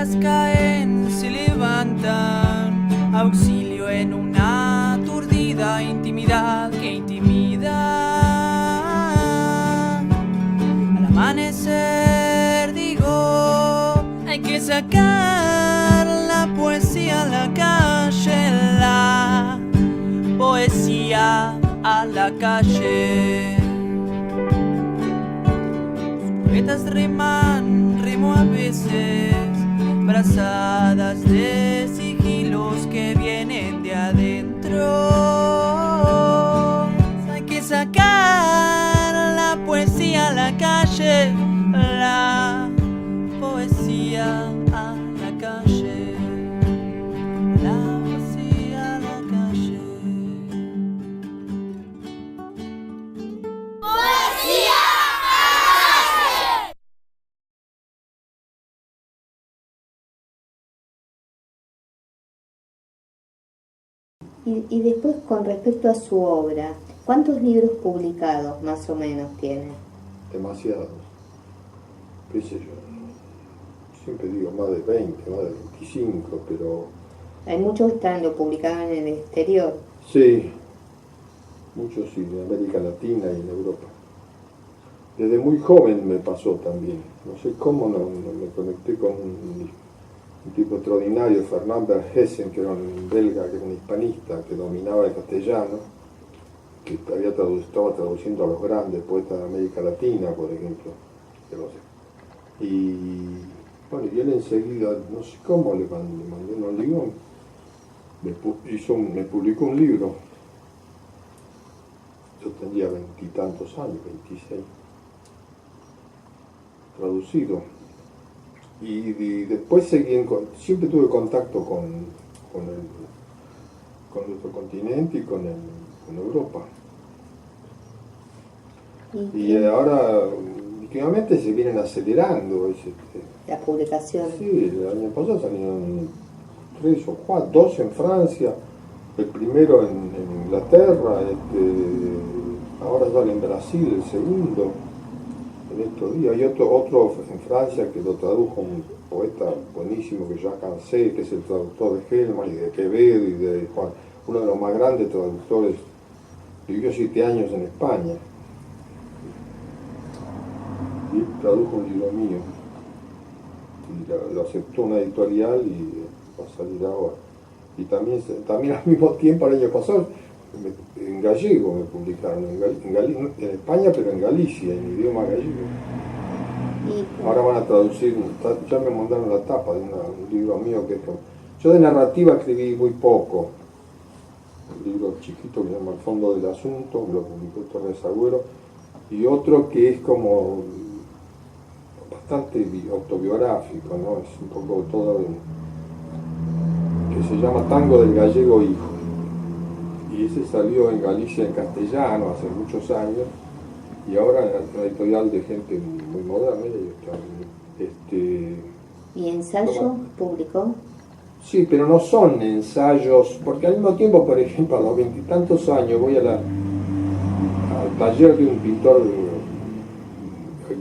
estrellas caen, se levantan, auxilio en una aturdida intimidad que intimida. Al amanecer digo, hay que sacar la poesía a la calle, la poesía a la calle. Poetas riman, rimo a veces, brazadas de sigilos que vienen de adentro. Hay que sacar la poesía a la calle, la poesía a la calle, la poesía a la calle. Y después, con respecto a su obra, ¿cuántos libros publicados más o menos tiene? Demasiados. ¿Qué sé yo? Siempre digo más de 20, más de 25, pero... Hay muchos que están publicados en el exterior. Sí, muchos sí, en América Latina y en Europa. Desde muy joven me pasó también. No sé cómo no me conecté con un tipo extraordinario, Fernand Verhessen, que era un belga, que era un hispanista, que dominaba el castellano, que estaba traduciendo a los grandes poetas de América Latina, por ejemplo. Y bueno, y él enseguida, no sé cómo, le mandé unos libros, me publicó un libro. Yo tenía 20 y tantos años, 26, traducido. Y después siempre tuve contacto con nuestro continente y con Europa. Y ahora, últimamente se vienen acelerando. Las publicaciones. Sí, el año pasado salieron 3 o 4, 2 en Francia, el primero en Inglaterra, ahora sale en Brasil el segundo. En estos días hay otro en Francia que lo tradujo un poeta buenísimo que ya cansé, que es el traductor de Hellman y de Quevedo y de Juan, uno de los más grandes traductores. Vivió 7 años en España y tradujo un libro mío y lo aceptó una editorial y va a salir ahora. Y también al mismo tiempo, el año pasado, en gallego me publicaron, en España, pero en Galicia, en idioma gallego. Ahora van a traducir, ya me mandaron la tapa de un libro mío que es como... Yo de narrativa escribí muy poco, un libro chiquito que se llama El fondo del asunto, que lo publicó Torres Agüero, y otro que es como bastante autobiográfico, ¿no? Es un poco todo, que se llama Tango del Gallego Hijo. Y ese salió en Galicia en castellano hace muchos años, y ahora en una editorial de gente muy moderna. ¿Y ensayo publicó? Sí, pero no son ensayos, porque al mismo tiempo, por ejemplo, a los 20 y tantos años voy al taller de un pintor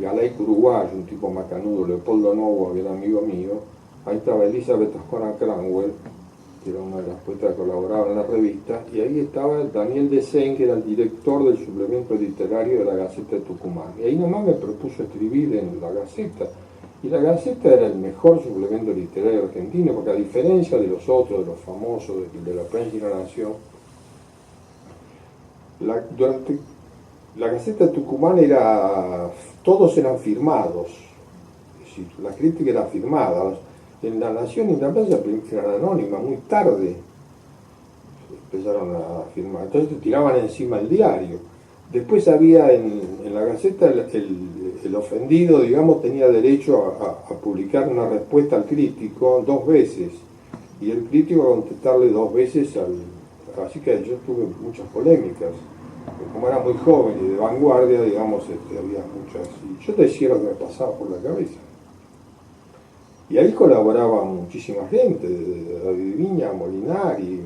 galaico uruguayo, un tipo macanudo, Leopoldo Novo, que era amigo mío. Ahí estaba Elizabeth Ascona Cranwell, que era una de las poetas que colaboraba en la revista, y ahí estaba Daniel Desen, que era el director del suplemento literario de la Gaceta de Tucumán. Y ahí nomás me propuso escribir en la Gaceta, y la Gaceta era el mejor suplemento literario argentino, porque a diferencia de los otros, de los famosos, de la Prensa y la Nación, durante la Gaceta de Tucumán todos eran firmados, es decir, la crítica era firmada. En la Nación y en la Prensa eran anónimas, muy tarde empezaron a firmar, entonces te tiraban encima el diario. Después había en la Gaceta el ofendido, digamos, tenía derecho a publicar una respuesta al crítico 2 veces, y el crítico a contestarle 2 veces así que yo tuve muchas polémicas. Como era muy joven y de vanguardia, digamos, había muchas, y yo te decía lo que me pasaba por la cabeza. Y ahí colaboraba muchísima gente, de David Viña, Molinari.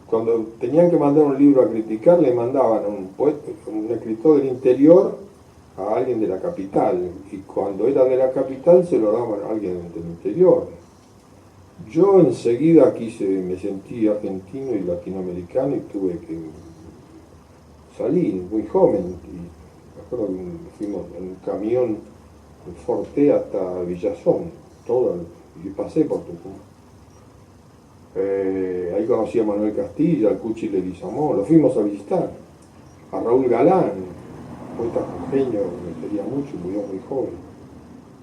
Cuando tenían que mandar un libro a criticar, le mandaban a un escritor del interior a alguien de la capital, y cuando era de la capital se lo daban a alguien del interior. Yo enseguida me sentí argentino y latinoamericano y tuve que salir muy joven. Y me acuerdo que fuimos en un camión en Forte hasta Villazón, y pasé por Tucumán. Ahí conocí a Manuel Castilla, al Cuchi Leguizamón, lo fuimos a visitar, a Raúl Galán, poeta jujeño, me quería mucho y murió muy joven.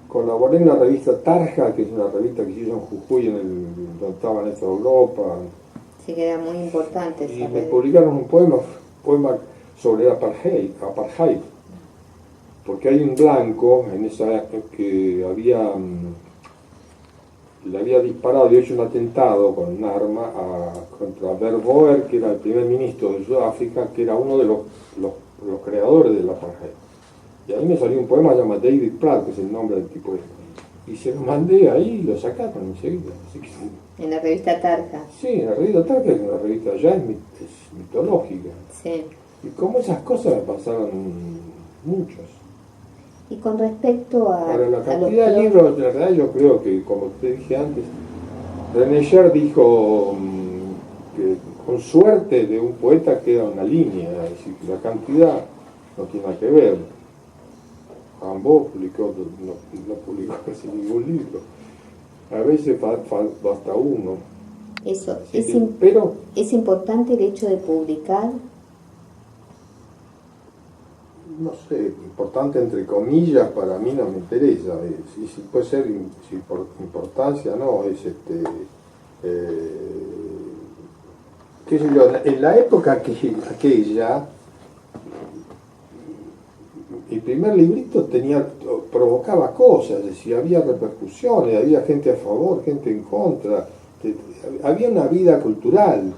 Colaboré en la revista Tarja, que es una revista que se hizo en Jujuy, donde estaba Néstor Europa. Sí, que era muy importante. Y me publicaron un poema sobre apartheid, porque hay un blanco en esa que le había disparado y hecho un atentado con un arma contra Bert Boer, que era el primer ministro de Sudáfrica, que era uno de los creadores del apartheid. Y ahí me salió un poema llamado David Platt, que es el nombre del tipo este. Y se lo mandé ahí y lo sacaron enseguida. Así que, en la revista Tarja. Sí, en la revista Tarja, que es una revista ya es mitológica. Sí. Y como esas cosas me pasaron muchos. Y con respecto a... Para la cantidad de libros, en realidad yo creo que, como te dije antes, René Char dijo que con suerte de un poeta queda una línea, es decir, que la cantidad no tiene nada que ver. Rambaud no publicó casi ningún libro. A veces basta uno. Eso, pero ¿es importante el hecho de publicar? No sé, importante entre comillas, para mí no me interesa. Si puede ser por importancia, no, es qué sé yo, en la época aquella, el primer librito provocaba cosas, es decir, había repercusiones, había gente a favor, gente en contra, había una vida cultural,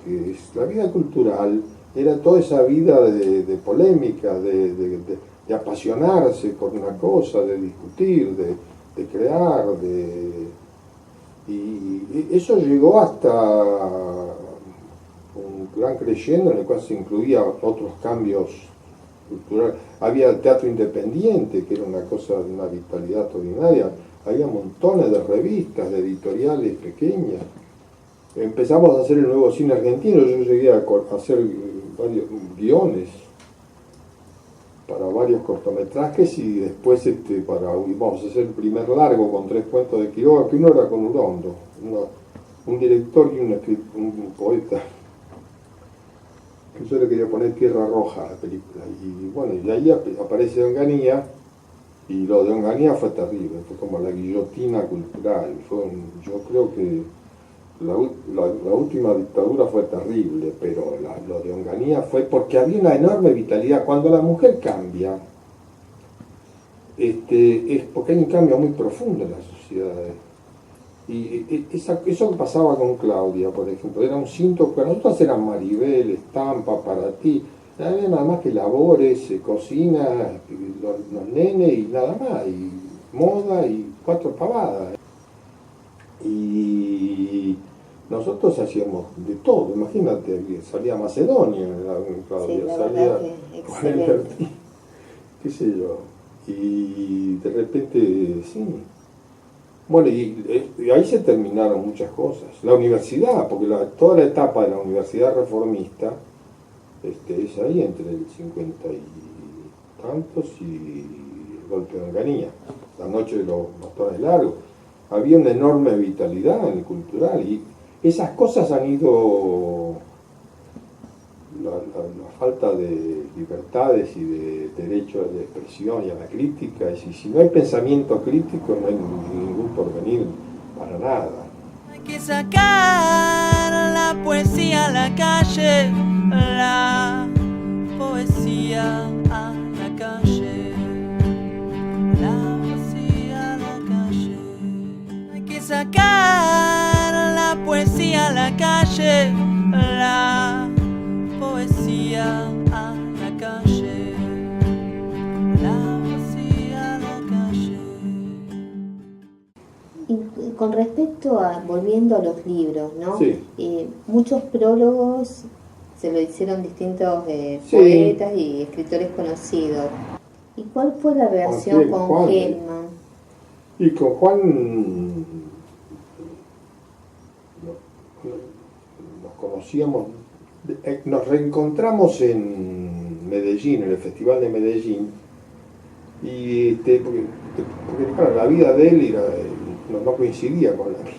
la vida cultural era toda esa vida de polémica, de apasionarse por una cosa, de discutir, de crear, y eso llegó hasta un gran creyendo en el cual se incluía otros cambios culturales. Había teatro independiente, que era una cosa de una vitalidad extraordinaria, había montones de revistas, de editoriales pequeñas. Empezamos a hacer el nuevo cine argentino, yo llegué a hacer varios guiones para varios cortometrajes y después vamos a hacer el primer largo con 3 cuentos de Quiroga, que uno era con Urondo, un director y un poeta, que yo le quería poner Tierra Roja a la película, y bueno, y ahí aparece Onganía, y lo de Onganía fue terrible, fue como la guillotina cultural, yo creo que la última dictadura fue terrible, pero lo de Onganía fue porque había una enorme vitalidad. Cuando la mujer cambia, es porque hay un cambio muy profundo en las sociedades. Y eso que pasaba con Claudia, por ejemplo, era un cinto, para nosotros eran Maribel, Estampa, Para Ti, había nada más que labores, cocina, los nenes y nada más, y moda y 4 pavadas. Y nosotros hacíamos de todo, imagínate, salía Macedonia, Claudia, sí, salía Juan Alberti, qué sé yo, y de repente, sí. Bueno, y ahí se terminaron muchas cosas. La universidad, porque toda la etapa de la universidad reformista es ahí entre el 50 y tantos y el golpe de Onganía, la noche de los bastones largos. Había una enorme vitalidad en el cultural y esas cosas han ido, la falta de libertades y de derechos de expresión y a la crítica, y si no hay pensamiento crítico no hay ningún porvenir para nada. Hay que sacar la poesía a la calle, la poesía a la calle, la poesía a la calle. Hay que sacar la poesía a la calle, la poesía a la calle, la poesía a la calle. Y con respecto volviendo a los libros, ¿no? Sí. Muchos prólogos se lo hicieron distintos Sí. poetas y escritores conocidos. ¿Y cuál fue la relación con Gelman? Y con Juan nos conocíamos, nos reencontramos en Medellín, en el Festival de Medellín, y porque claro, la vida de él no coincidía con la mía.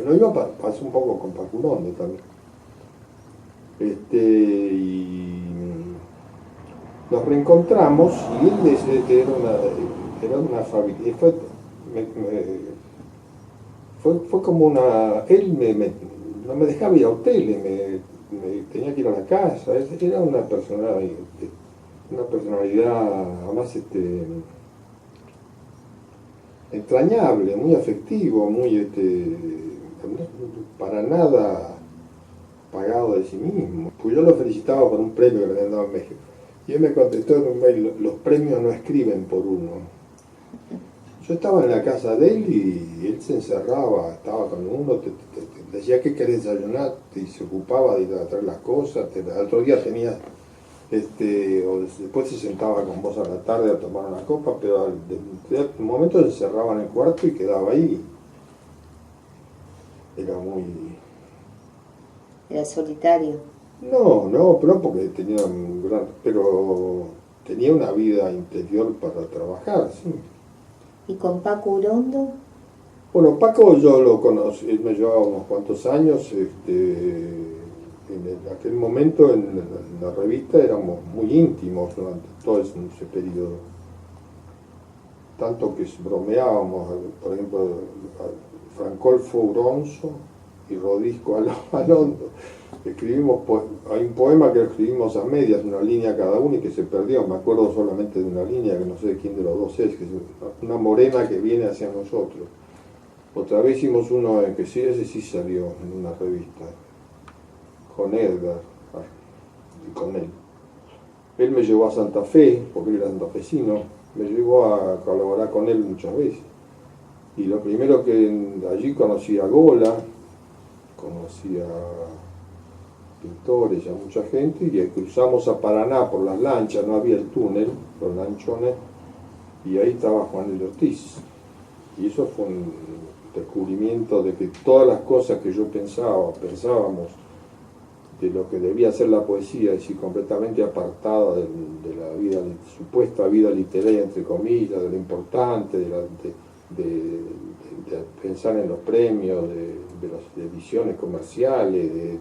Lo mismo pasó un poco con Pacurondo también. Y nos reencontramos y él era una familia. Fue como una... Él no me dejaba ir a hoteles, me tenía que ir a la casa. Era una personalidad además entrañable, muy afectivo, muy para nada pagado de sí mismo. Pues yo lo felicitaba por un premio que le habían dado en México. Y él me contestó en un mail: los premios no escriben por uno. Yo estaba en la casa de él y él se encerraba, estaba con uno, te decía qué querés desayunar, y se ocupaba de ir a traer las cosas, al otro día tenía, o después se sentaba con vos a la tarde a tomar una copa, pero al momento se encerraba en el cuarto y quedaba ahí. Era muy... ¿Era solitario? No, pero porque tenía una vida interior para trabajar, sí. ¿Y con Paco Urondo? Bueno, Paco yo lo conocí, él me llevaba unos cuantos años, en aquel momento en la revista éramos muy íntimos durante todo ese periodo. Tanto que bromeábamos, por ejemplo, Francolfo Uronzo y Rodisco Alondo. Hay un poema que escribimos a medias, una línea cada uno y que se perdió. Me acuerdo solamente de una línea que no sé de quién de los dos es, que es una morena que viene hacia nosotros. Otra vez hicimos uno en que sí, ese sí salió en una revista, con Edgar y con él. Él me llevó a Santa Fe, porque él era santafesino, me llevó a colaborar con él muchas veces. Y lo primero que allí conocí a Gola, conocí a pintores y a mucha gente, y cruzamos a Paraná por las lanchas, no había el túnel, los lanchones, y ahí estaba Juan L. Ortiz. Y eso fue un descubrimiento de que todas las cosas que yo pensábamos de lo que debía ser la poesía, es decir, completamente apartada de la vida, supuesta vida literaria, entre comillas, de lo importante, de pensar en los premios, de las ediciones comerciales, de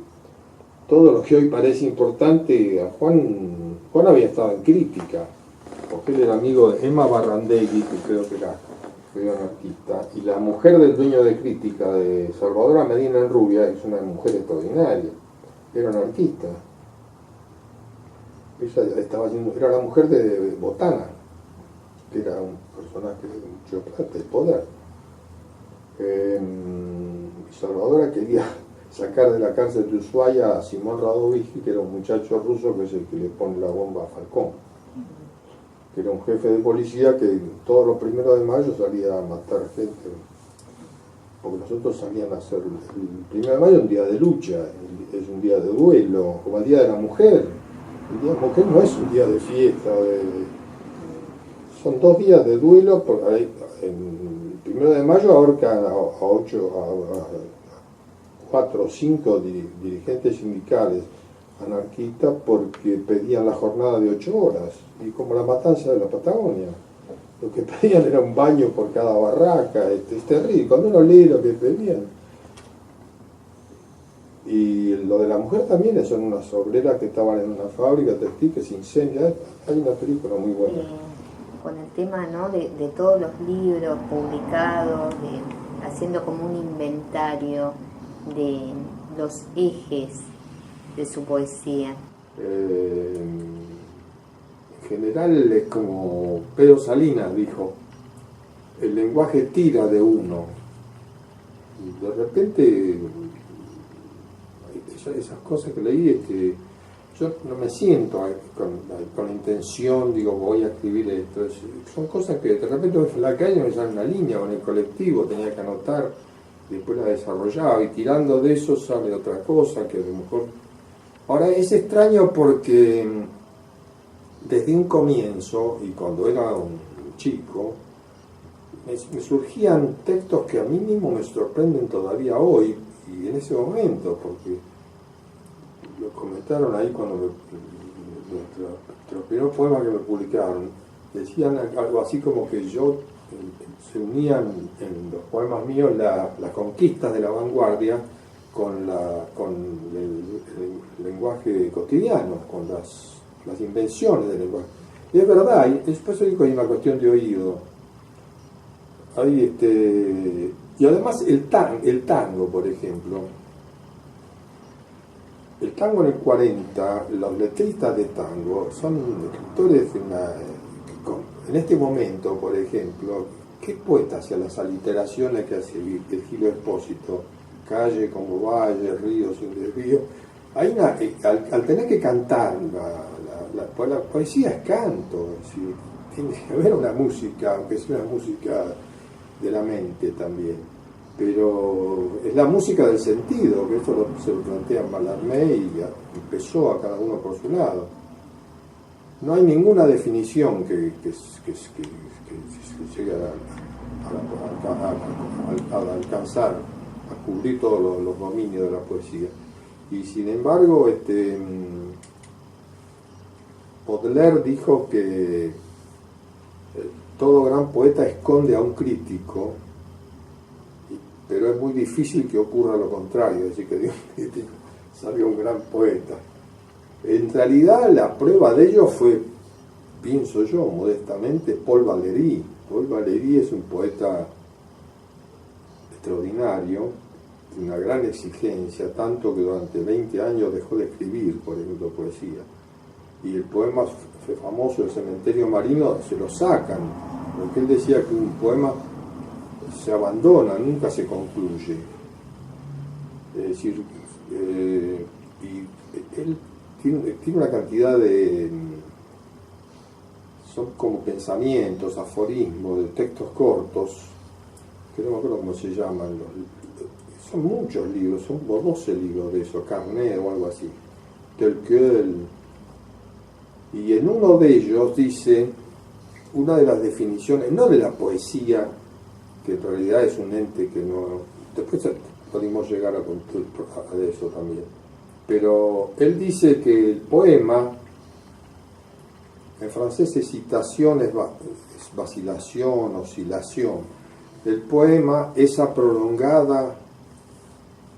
todo lo que hoy parece importante. A Juan había estado en crítica, porque él era amigo de Emma Barrandegui, que creo que era anarquista, y la mujer del dueño de Crítica, de Salvadora Medina Enrubia, es una mujer extraordinaria, era anarquista. Ella era la mujer de Botana, que era un personaje de mucho plata y poder. Salvadora quería sacar de la cárcel de Ushuaia a Simón Radovici, que era un muchacho ruso que es el que le pone la bomba a Falcón, que era un jefe de policía que todos los 1 de mayo salía a matar gente, porque los otros salían a hacer el 1 de mayo un día de lucha, es un día de duelo, como el Día de la Mujer. El Día de la Mujer no es un día de fiesta, son 2 días de duelo. El 1 de mayo ahorcan a 4 o 5 dirigentes sindicales anarquistas porque pedían la jornada de 8 horas, y como la matanza de la Patagonia, lo que pedían era un baño por cada barraca. Es terrible cuando uno lee lo que pedían. Y lo de la mujer también, son unas obreras que estaban en una fábrica textil que se incendia. Hay una película muy buena. Con el tema, ¿no?, de todos los libros publicados, haciendo como un inventario de los ejes de su poesía. En general es como Pedro Salinas dijo: el lenguaje tira de uno, y de repente esas cosas que leí, yo no me siento con la intención, digo, voy a escribir esto. Son cosas que de repente en la calle me sale una línea, o en el colectivo tenía que anotar, después la desarrollaba, y tirando de eso sale otra cosa que a lo mejor... Ahora es extraño porque desde un comienzo, y cuando era un chico, me surgían textos que a mí mismo me sorprenden todavía hoy, y en ese momento, porque lo comentaron ahí cuando los primeros poemas que me publicaron, decían algo así como que yo se unían en los poemas míos las conquistas de la vanguardia con el lenguaje cotidiano, con las invenciones del lenguaje. Y es verdad, y por eso digo que hay una cuestión de oído. Y además el tango, por ejemplo. El tango en el 40, los letristas de tango son escritores en este momento, por ejemplo, ¿qué poeta hacia las aliteraciones que hace el Gilo Espósito? Calle como valle, río sin desvío. Hay al tener que cantar, la poesía es canto, es decir, tiene que haber una música, aunque sea una música de la mente también, pero es la música del sentido, que esto se lo plantea Mallarmé y empezó a cada uno por su lado. No hay ninguna definición que llegue a alcanzar, a cubrir todos los dominios de la poesía. Y sin embargo, Baudelaire dijo que todo gran poeta esconde a un crítico, pero es muy difícil que ocurra lo contrario, es decir, que de un crítico salga un gran poeta. En realidad la prueba de ello fue, pienso yo, modestamente, Paul Valéry. Paul Valéry es un poeta extraordinario, de una gran exigencia, tanto que durante 20 años dejó de escribir, por ejemplo, poesía. Y el poema famoso El cementerio marino se lo sacan, porque él decía que un poema se abandona, nunca se concluye. Es decir, y él tiene una cantidad son como pensamientos, aforismos, de textos cortos, que no me acuerdo cómo se llaman, son muchos libros, son como 12 libros de eso, Carnet o algo así, tel quel. Y en uno de ellos dice una de las definiciones, no de la poesía, que en realidad es un ente que no... Después podemos llegar a eso también. Pero él dice que el poema, en francés es citación, es vacilación, oscilación. El poema, esa prolongada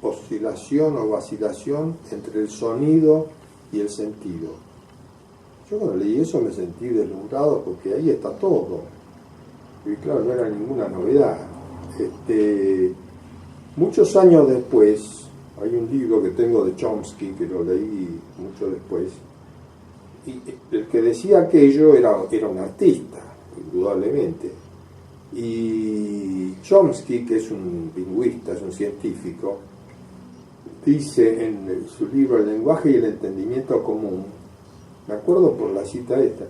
oscilación o vacilación entre el sonido y el sentido. Yo cuando leí eso me sentí deslumbrado porque ahí está todo. Y claro, no era ninguna novedad. Muchos años después, hay un libro que tengo de Chomsky, que lo leí mucho después, y el que decía aquello era un artista, indudablemente. Y Chomsky, que es un lingüista, es un científico, dice en su libro El lenguaje y el entendimiento común, me acuerdo por la cita esta,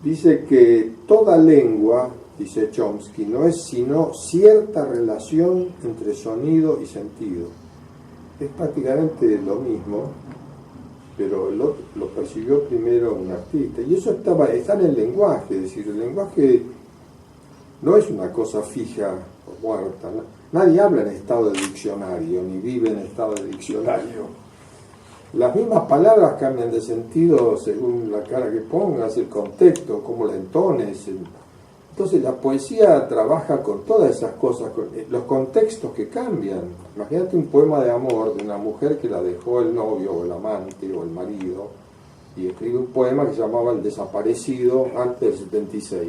dice que toda lengua, dice Chomsky, no es sino cierta relación entre sonido y sentido. Es prácticamente lo mismo, pero lo percibió primero un artista. Y eso está en el lenguaje, es decir, el lenguaje no es una cosa fija o muerta. Nadie habla en estado de diccionario, ni vive en estado de diccionario. Las mismas palabras cambian de sentido según la cara que pongas, el contexto, cómo la entones. Entonces la poesía trabaja con todas esas cosas, con los contextos que cambian. Imagínate un poema de amor de una mujer que la dejó el novio o el amante o el marido y escribe un poema que se llamaba El desaparecido antes del 76,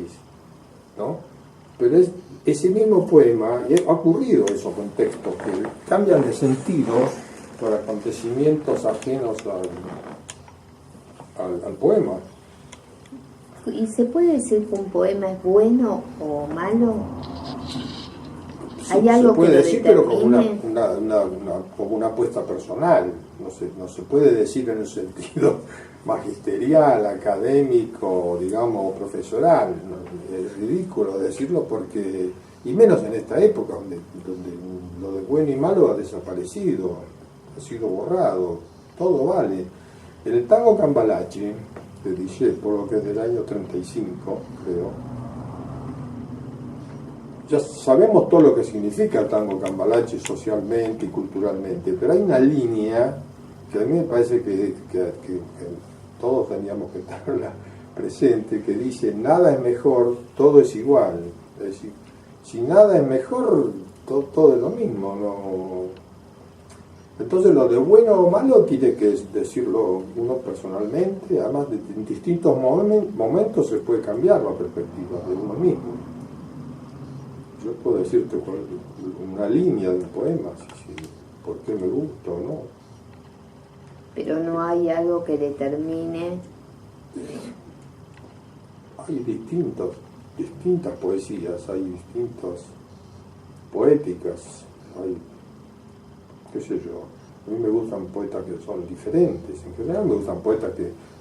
¿no? Pero es ese mismo poema, y ha ocurrido esos contextos que cambian de sentido por acontecimientos ajenos al poema. ¿Y se puede decir que un poema es bueno o malo? ¿Hay algo se puede que lo decir, pero determine? como una apuesta personal. No se puede decir en un sentido magisterial, académico, digamos, profesoral. Es ridículo decirlo porque, y menos en esta época donde lo de bueno y malo ha desaparecido, ha sido borrado, todo vale. En el tango Cambalache de Discepolo, que es del año 35, creo. Ya sabemos todo lo que significa el tango cambalache socialmente y culturalmente, pero hay una línea que a mí me parece que todos teníamos que tenerla presente, que dice: nada es mejor, todo es igual. Es decir, si nada es mejor, todo es lo mismo, ¿no? Entonces lo de bueno o malo tiene que decirlo uno personalmente. Además, en distintos momentos se puede cambiar la perspectiva de uno mismo. Yo puedo decirte una línea de un poema, por qué me gusta o no. Pero no hay algo que determine. Hay distintas poesías, hay distintas poéticas, hay, qué sé yo, a mí me gustan poetas que son diferentes, en general me gustan poetas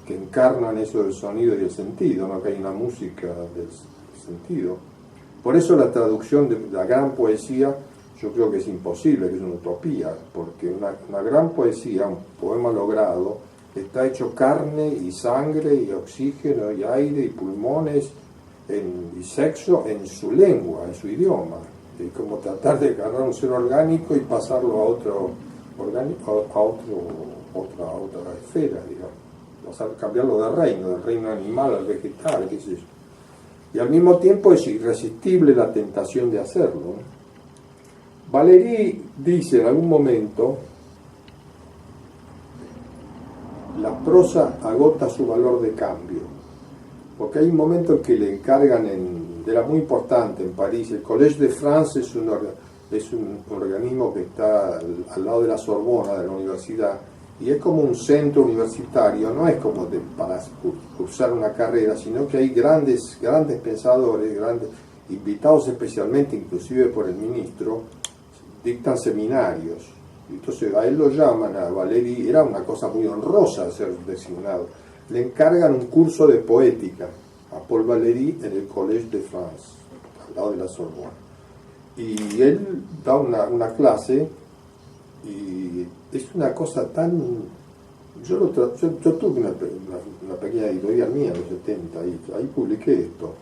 que encarnan eso del sonido y el sentido, no que hay una música del sentido. Por eso la traducción de la gran poesía yo creo que es imposible, que es una utopía, porque una gran poesía, un poema logrado, está hecho carne y sangre y oxígeno y aire y pulmones y sexo en su lengua, en su idioma. Es como tratar de agarrar un ser orgánico y pasarlo a otro orgánico, a otra esfera, digamos. Cambiarlo del reino animal al vegetal, qué sé yo. Y al mismo tiempo es irresistible la tentación de hacerlo, ¿no? Valéry dice en algún momento: la prosa agota su valor de cambio, porque hay un momento en que le encargan, era muy importante en París, el Collège de France es un organismo que está al lado de la Sorbona, de la universidad, y es como un centro universitario, no es como para cursar una carrera, sino que hay grandes pensadores, invitados especialmente, inclusive por el ministro, dictan seminarios. Entonces a él lo llaman, a Valéry, era una cosa muy honrosa ser designado, le encargan un curso de poética a Paul Valéry en el Collège de France, al lado de la Sorbona, y él da una clase, y es una cosa tan... yo tuve una pequeña editorial mía en los 70, y ahí publiqué esto,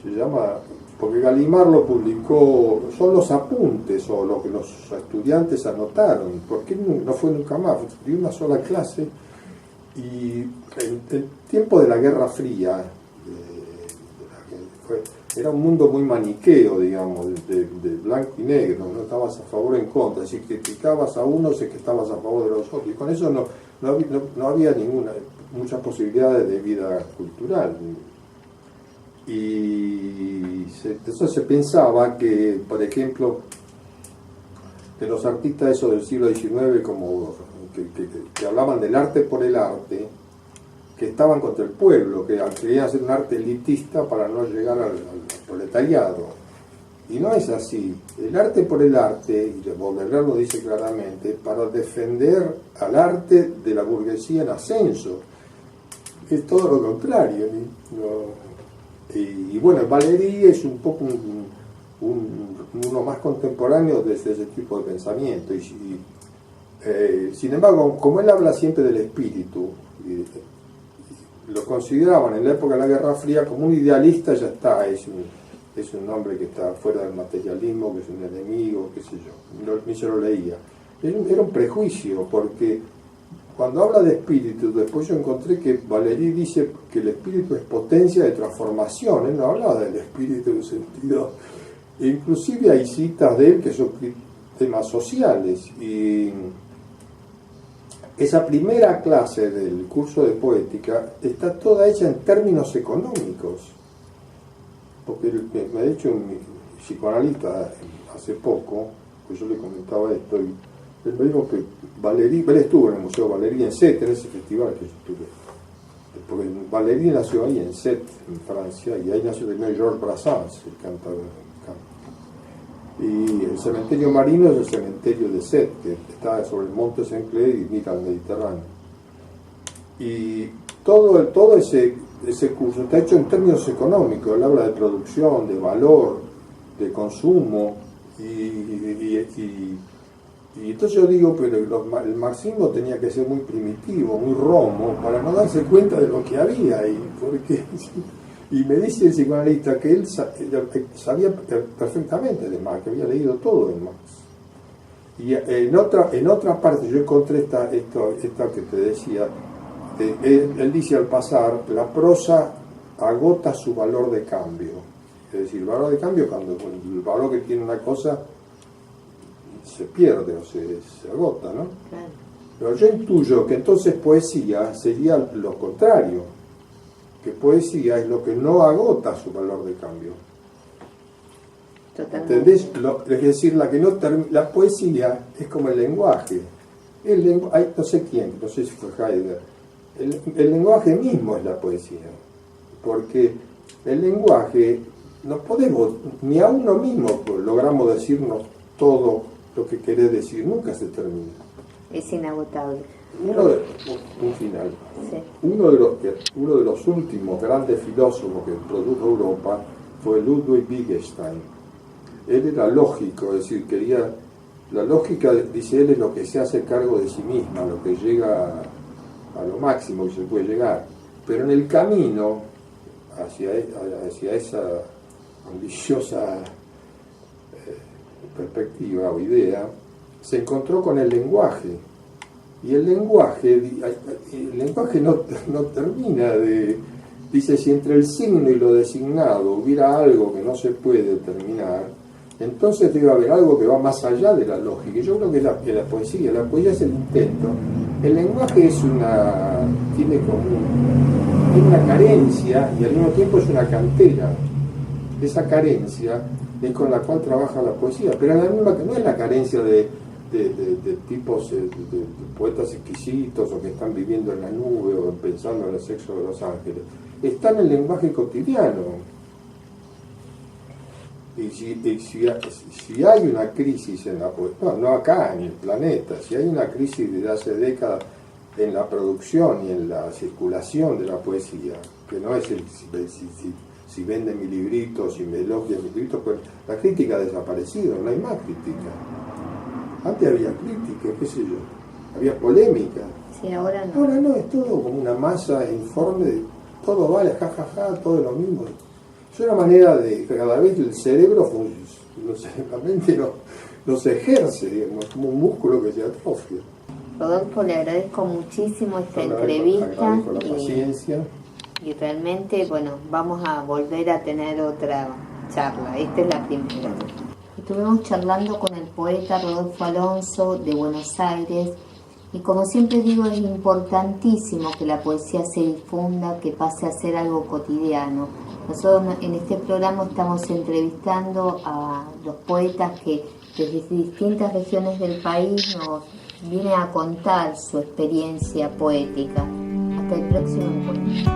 se llama... porque Gallimard lo publicó, son los apuntes o lo que los estudiantes anotaron, porque no fue nunca más, dio una sola clase, y en el tiempo de la Guerra Fría, era un mundo muy maniqueo, digamos, de blanco y negro, no estabas a favor o en contra, si criticabas a uno, sé que estabas a favor de los otros, y con eso no había muchas posibilidades de vida cultural. Y entonces se pensaba que, por ejemplo, que los artistas esos del siglo XIX, como que hablaban del arte por el arte, que estaban contra el pueblo, que querían hacer un arte elitista para no llegar al proletariado. Y no es así. El arte por el arte, y Baudelaire lo dice claramente, para defender al arte de la burguesía en ascenso. Es todo lo contrario. Y bueno, Valéry es un poco uno más contemporáneo de ese tipo de pensamiento. Sin embargo, como él habla siempre del espíritu, lo consideraban en la época de la Guerra Fría como un idealista, ya está, es un hombre que está fuera del materialismo, que es un enemigo, qué sé yo, ni se lo leía. Era un prejuicio, porque cuando habla de espíritu, después yo encontré que Valéry dice que el espíritu es potencia de transformación. Él no hablaba del espíritu en un sentido, inclusive hay citas de él que son temas sociales, y esa primera clase del curso de poética está toda hecha en términos económicos, porque me ha dicho un psicoanalista hace poco, pues yo le comentaba esto, y él me dijo que Valéry, él estuvo en el Museo Valéry en Sète, en ese festival que yo estuve, porque Valéry nació ahí en Sète, en Francia, y ahí nació también Georges Brassens, el cantador. Y el cementerio marino es el cementerio de Sète, que está sobre el monte Saint-Clair y mira al Mediterráneo. Y todo ese curso está hecho en términos económicos. Él habla de producción, de valor, de consumo, y Y entonces yo digo, pero el marxismo tenía que ser muy primitivo, muy romo, para no darse cuenta de lo que había. Y me dice el psicoanalista que él sabía perfectamente de Marx, que había leído todo de Marx. Y en otra parte yo encontré esta que te decía, él dice al pasar, la prosa agota su valor de cambio. Es decir, el valor de cambio cuando el valor que tiene una cosa se pierde o se agota, ¿no? Claro. Pero yo intuyo que entonces poesía sería lo contrario, que poesía es lo que no agota su valor de cambio. Totalmente. ¿Entendés? Es decir, la poesía es como el lenguaje. No sé quién, no sé si fue Heidegger. El lenguaje mismo es la poesía, porque el lenguaje no podemos, ni a uno mismo logramos decirnos todo lo que querés decir, nunca se termina. Es inagotable. Un final. Sí. Uno de los últimos grandes filósofos que produjo Europa fue Ludwig Wittgenstein. Él era lógico, es decir, la lógica, dice él, es lo que se hace cargo de sí misma, lo que llega a lo máximo que se puede llegar. Pero en el camino hacia esa ambiciosa perspectiva o idea, se encontró con el lenguaje. Y el lenguaje no termina de... Dice, si entre el signo y lo designado hubiera algo que no se puede determinar, entonces debe haber algo que va más allá de la lógica. Y yo creo que la poesía es el intento. El lenguaje tiene una carencia y al mismo tiempo es una cantera. Esa carencia es con la cual trabaja la poesía, pero la misma que no es la carencia de tipos de poetas exquisitos o que están viviendo en la nube o pensando en el sexo de los ángeles. Está en el lenguaje cotidiano. Y si hay una crisis en la poesía, no acá en el planeta, si hay una crisis desde hace décadas en la producción y en la circulación de la poesía, que no es si vende mi librito, si me elogia mi librito, pues la crítica ha desaparecido, no hay más crítica. Antes había crítica, qué sé yo, había polémica. Sí, ahora no. Ahora no, es todo como una masa informe, todo vale, jajaja, todo es lo mismo. Es una manera de que cada vez el cerebro, la mente no se ejerce, digamos, como un músculo que se atrofia. Rodolfo, le agradezco muchísimo esta Agradezco entrevista la paciencia. y realmente, bueno, vamos a volver a tener otra charla. Esta es la primera. Estuvimos charlando con el poeta Rodolfo Alonso de Buenos Aires y como siempre digo, es importantísimo que la poesía se difunda, que pase a ser algo cotidiano. Nosotros en este programa estamos entrevistando a los poetas que desde distintas regiones del país nos vienen a contar su experiencia poética. Hasta el próximo encuentro.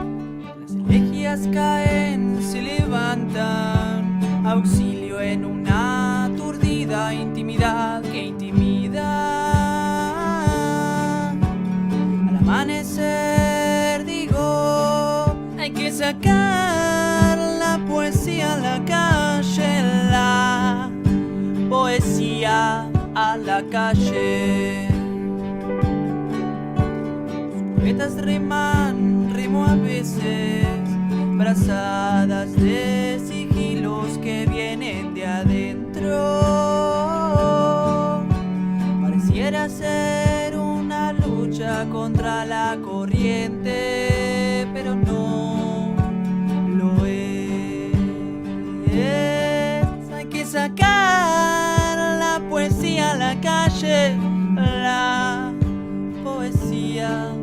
Las elegías caen, se levantan, auxilio en una aturdida intimidad que intimida. Al amanecer digo, hay que sacar la poesía a la calle, la poesía a la calle. Los poetas rimo a veces, brazadas de sigilos que vienen de adentro. Pareciera ser una lucha contra la corriente, pero no lo es. Hay que sacar la poesía a la calle, la poesía